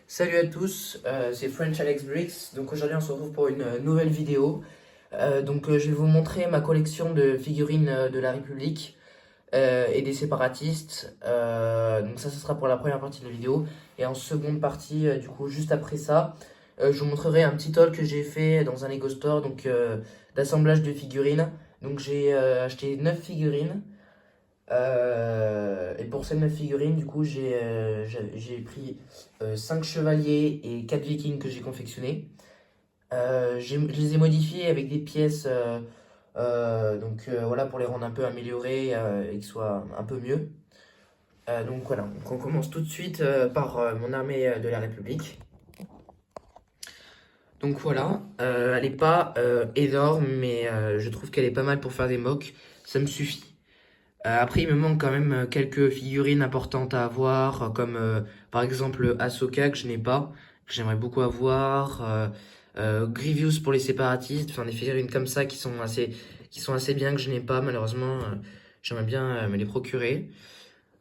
Salut à tous, c'est French Alex Bricks. Donc aujourd'hui on se retrouve pour une nouvelle vidéo. Je vais vous montrer ma collection de figurines de la République et des séparatistes. Donc ça, ce sera pour la première partie de la vidéo. Et en seconde partie, du coup, juste après ça, je vous montrerai un petit haul que j'ai fait dans un Lego Store, d'assemblage de figurines. Donc j'ai acheté 9 figurines. Et pour ces 9 figurines, du coup, j'ai pris 5 chevaliers et 4 vikings que j'ai confectionnés. Je les ai modifiés avec des pièces voilà, pour les rendre un peu améliorés et qu'ils soient un peu mieux. Donc on commence tout de suite par mon armée de la République. Donc voilà, elle est pas énorme, mais je trouve qu'elle est pas mal pour faire des mocks. Ça me suffit. Après, il me manque quand même quelques figurines importantes à avoir, comme par exemple Ahsoka que je n'ai pas, que j'aimerais beaucoup avoir, Grievous pour les séparatistes, enfin des figurines comme ça qui sont assez bien que je n'ai pas malheureusement. J'aimerais bien me les procurer.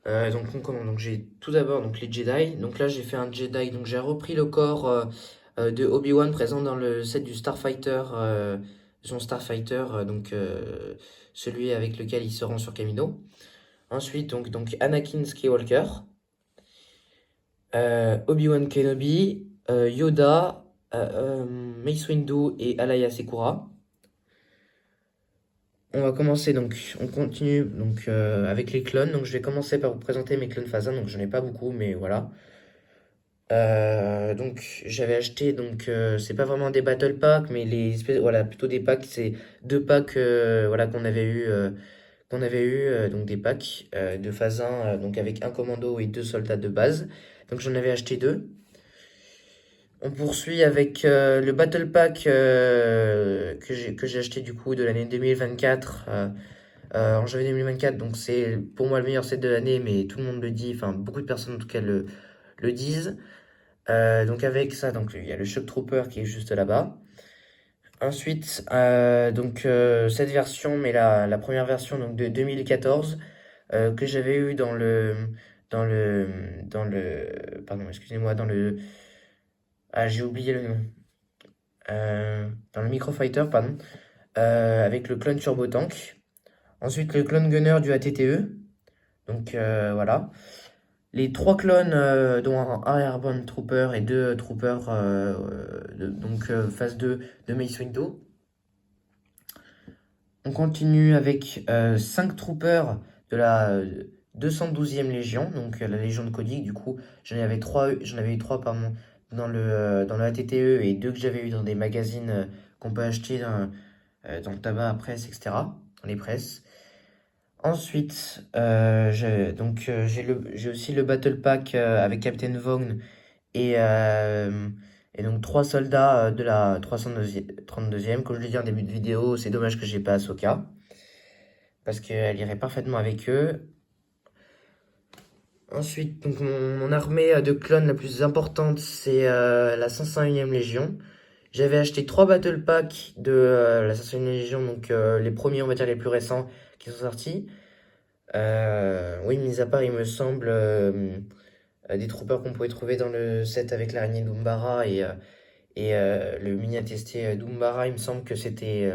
Donc on commence. Donc j'ai tout d'abord donc les Jedi. Donc là j'ai fait un Jedi. Donc j'ai repris le corps de Obi-Wan présent dans le set du Starfighter, son Starfighter, celui avec lequel il se rend sur Kamino. Ensuite, donc Anakin Skywalker, Obi-Wan Kenobi, Yoda, Mace Windu et Alaya Sekura. On va commencer on continue avec les clones. Donc je vais commencer par vous présenter mes clones Phasa. Donc j'en ai pas beaucoup, mais voilà. J'avais acheté c'est pas vraiment des battle packs, mais voilà, plutôt des packs. C'est deux packs voilà qu'on avait eu donc des packs de phase 1 donc avec un commando et deux soldats de base. Donc j'en avais acheté deux. On poursuit avec le battle pack que j'ai acheté du coup de l'année 2024 en janvier 2024. Donc c'est pour moi le meilleur set de l'année, mais tout le monde le dit, enfin beaucoup de personnes en tout cas le disent. Donc avec ça, donc il y a le Shock Trooper qui est juste là-bas. Ensuite, cette version, mais la première version donc de 2014 que j'avais eu pardon, excusez-moi, j'ai oublié le nom. Dans le Microfighter, pardon, avec le clone Turbo Tank. Ensuite, le clone Gunner du ATTE. Voilà. Les trois clones, dont un Airborne Trooper et deux Troopers, phase 2 de Mace Windu. On continue avec 5 Troopers de la 212e Légion, donc la Légion de Codic. Du coup, j'en avais eu 3 pardon, dans le ATTE et 2 que j'avais eu dans des magazines qu'on peut acheter dans le tabac à presse, etc. Dans les presses. Ensuite, j'ai aussi le Battle Pack avec Captain Vaughn et donc 3 soldats de la 332e. Comme je l'ai dit en début de vidéo, c'est dommage que j'ai pas Ahsoka, parce qu'elle irait parfaitement avec eux. Ensuite, donc mon armée de clones la plus importante, c'est la 501e Légion. J'avais acheté 3 Battle Packs de la 501e Légion, les premiers, on va dire les plus récents qui sont sortis. Oui, mis à part, il me semble, des troopers qu'on pouvait trouver dans le set avec l'araignée d'Umbara et le mini attesté d'Umbara, il me semble que c'était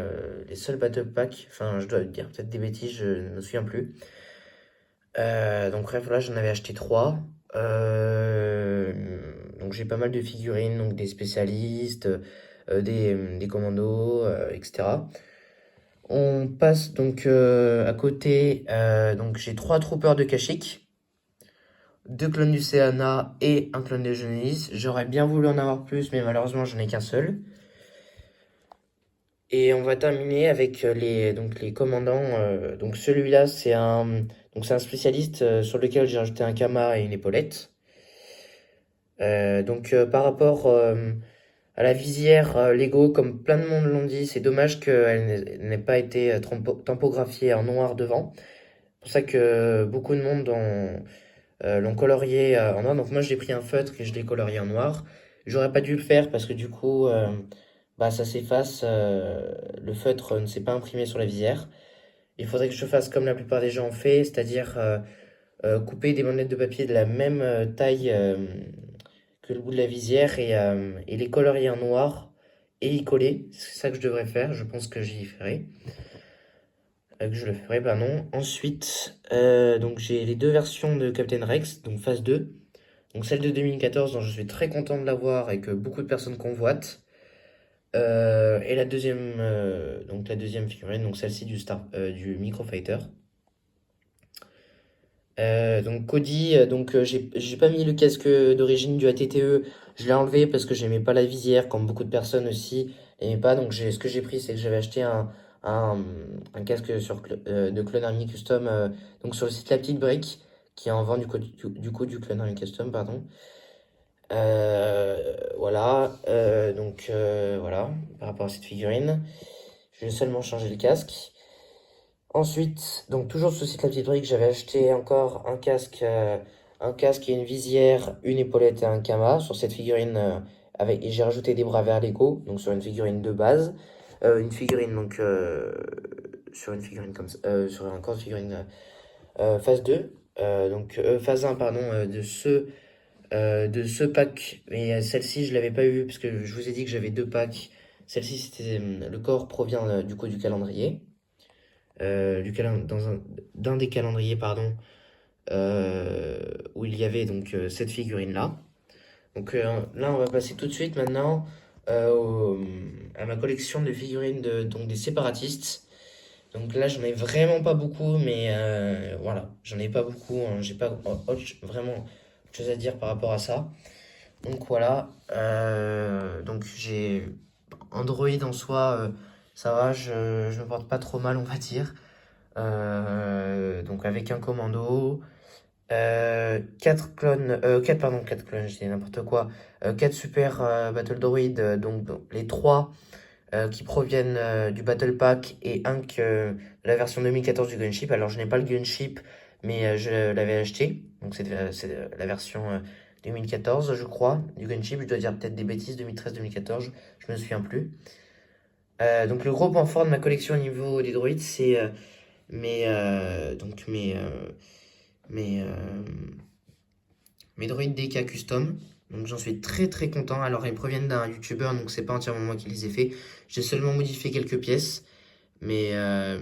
les seuls battle packs. Enfin, je dois dire peut-être des bêtises, je ne me souviens plus. Donc bref, là j'en avais acheté 3. Donc j'ai pas mal de figurines, donc des spécialistes, des commandos, etc. On passe à côté. Donc j'ai 3 troopers de Kashyyyk, 2 clones du Seana et un clone de Geonosis. J'aurais bien voulu en avoir plus, mais malheureusement j'en ai qu'un seul. Et on va terminer avec les commandants. Donc celui-là, c'est un spécialiste sur lequel j'ai rajouté un Kama et une épaulette. Par rapport à la visière Lego, comme plein de monde l'ont dit, c'est dommage qu'elle n'ait pas été tampographiée en noir devant. C'est pour ça que beaucoup de monde l'ont colorié en noir. Donc moi j'ai pris un feutre et je l'ai colorié en noir. J'aurais pas dû le faire parce que du coup ça s'efface. Le feutre ne s'est pas imprimé sur la visière. Il faudrait que je fasse comme la plupart des gens ont fait, c'est-à-dire couper des bandettes de papier de la même taille que le bout de la visière et les colorier en noir et y coller. C'est ça que je devrais faire, je pense que j'y ferai. Que je le ferai, bah non. Ensuite, donc j'ai les deux versions de Captain Rex, donc phase 2. Donc celle de 2014, dont je suis très content de l'avoir et que beaucoup de personnes convoitent. Et la deuxième figurine, donc celle-ci du Micro Fighter. Donc Cody, j'ai pas mis le casque d'origine du ATTE, je l'ai enlevé parce que j'aimais pas la visière, comme beaucoup de personnes aussi aimaient pas. Donc ce que j'ai pris, c'est que j'avais acheté un, un casque de Clone Army Custom, donc sur le site La Petite Brique, qui est en vente du Clone Army Custom, pardon. Voilà, par rapport à cette figurine, je vais seulement changer le casque. Ensuite, donc toujours sur ce site La Petite Brique, j'avais acheté encore un casque et une visière, une épaulette et un kama sur cette figurine et j'ai rajouté des bras vers Lego, donc sur une figurine de base, une figurine donc sur une figurine comme ça, sur un corps de figurine phase 2, phase 1 pardon, de ce pack, mais celle-ci je l'avais pas eu parce que je vous ai dit que j'avais deux packs. Celle-ci c'était le corps provient du coup du calendrier d'un des calendriers, pardon, où il y avait donc cette figurine-là. Donc là, on va passer tout de suite maintenant à ma collection de figurines donc des séparatistes. Donc là, j'en ai vraiment pas beaucoup, mais voilà, j'en ai pas beaucoup, hein, j'ai pas vraiment autre chose à dire par rapport à ça. Donc voilà, donc j'ai Android en soi, ça va, je me porte pas trop mal, on va dire. Donc avec un commando, 4 clones, je dis n'importe quoi, 4 super Battle Droid, donc les 3 qui proviennent du Battle Pack et un que la version 2014 du Gunship. Alors je n'ai pas le Gunship, mais je l'avais acheté, donc c'est la version 2014 je crois, du Gunship, je dois dire peut-être des bêtises, 2013-2014, je me souviens plus. Donc le gros point fort de ma collection au niveau des droïdes, c'est mes, donc mes, euh, mes droïdes DK custom. Donc j'en suis très très content. Alors ils proviennent d'un YouTuber, donc c'est pas entièrement moi qui les ai fait. J'ai seulement modifié quelques pièces, mais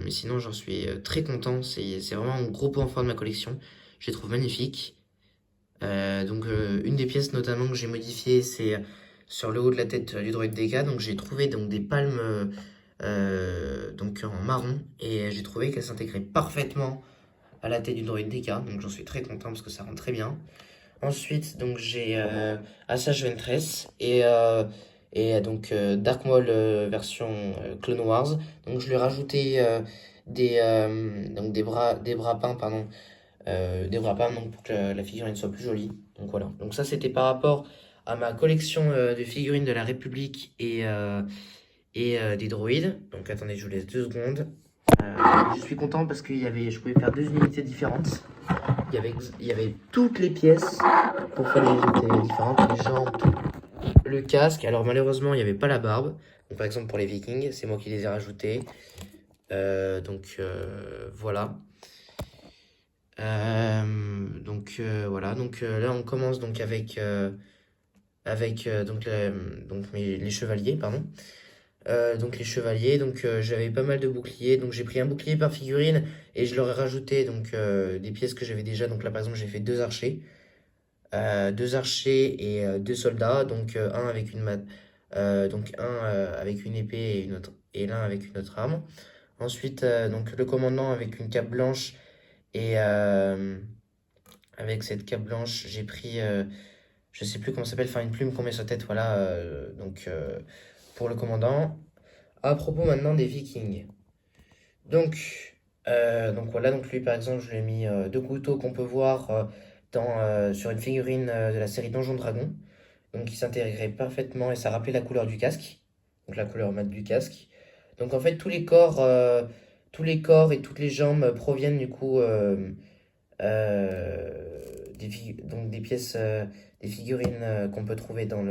sinon j'en suis très content. C'est vraiment un gros point fort de ma collection. Je les trouve magnifiques. Une des pièces notamment que j'ai modifiées, c'est sur le haut de la tête du droïde DK. Donc j'ai trouvé donc des palmes donc en marron et j'ai trouvé qu'elles s'intégraient parfaitement à la tête du droïde DK, donc j'en suis très content parce que ça rend très bien. Ensuite, donc j'ai Asajj Ventress et Dark Maul version Clone Wars. Donc je lui ai rajouté des bras peints, pardon, des bras peints donc pour que la figurine soit plus jolie. Donc voilà. Donc ça c'était par rapport à ma collection de figurines de la République et des droïdes. Donc attendez, je vous laisse 2 secondes. Je suis content parce je pouvais faire 2 unités différentes. Il y avait toutes les pièces pour faire les unités différentes, les jambes, tout. Le casque, alors malheureusement il n'y avait pas la barbe. Donc par exemple pour les Vikings, c'est moi qui les ai rajoutés. Voilà. Voilà. Là on commence donc avec les chevaliers, pardon. Donc les chevaliers, j'avais pas mal de boucliers, donc j'ai pris un bouclier par figurine et je leur ai rajouté des pièces que j'avais déjà. Donc là par exemple j'ai fait 2 archers et 2 soldats, un avec une épée et l'un avec une autre arme. Ensuite donc le commandant avec une cape blanche et avec cette cape blanche j'ai pris je sais plus comment ça s'appelle, enfin une plume qu'on met sur la tête, voilà, pour le commandant. À propos maintenant des Vikings. Donc voilà, donc lui par exemple, je lui ai mis 2 couteaux qu'on peut voir sur une figurine de la série Donjon Dragon. Donc il s'intégrait parfaitement et ça rappelait la couleur du casque. Donc la couleur mat du casque. Donc en fait, tous les corps et toutes les jambes proviennent du coup donc des pièces, des figurines qu'on peut trouver donc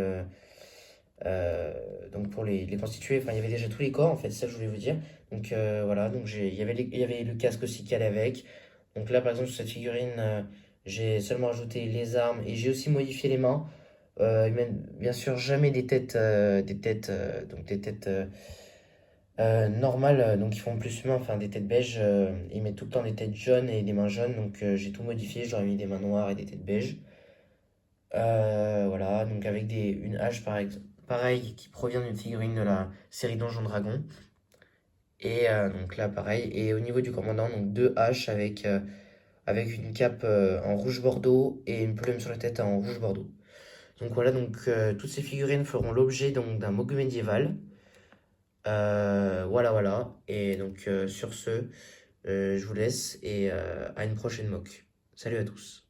pour les constituer, enfin il y avait déjà tous les corps en fait, c'est ça que je voulais vous dire. Donc voilà, il y avait le casque aussi qui allait avec. Donc là par exemple sur cette figurine, j'ai seulement ajouté les armes et j'ai aussi modifié les mains. Ils mettent bien sûr jamais des têtes normales, donc ils font plus humain, enfin des têtes beiges. Ils mettent tout le temps des têtes jaunes et des mains jaunes, donc j'ai tout modifié, j'aurais mis des mains noires et des têtes beiges. Voilà, donc avec une hache pareil qui provient d'une figurine de la série Donjon Dragon. Et donc là, pareil. Et au niveau du commandant, donc deux haches avec une cape en rouge bordeaux et une plume sur la tête en rouge bordeaux. Donc voilà, donc toutes ces figurines feront l'objet donc d'un mogu médiéval. Voilà, voilà. Et donc sur ce, je vous laisse et à une prochaine mock. Salut à tous.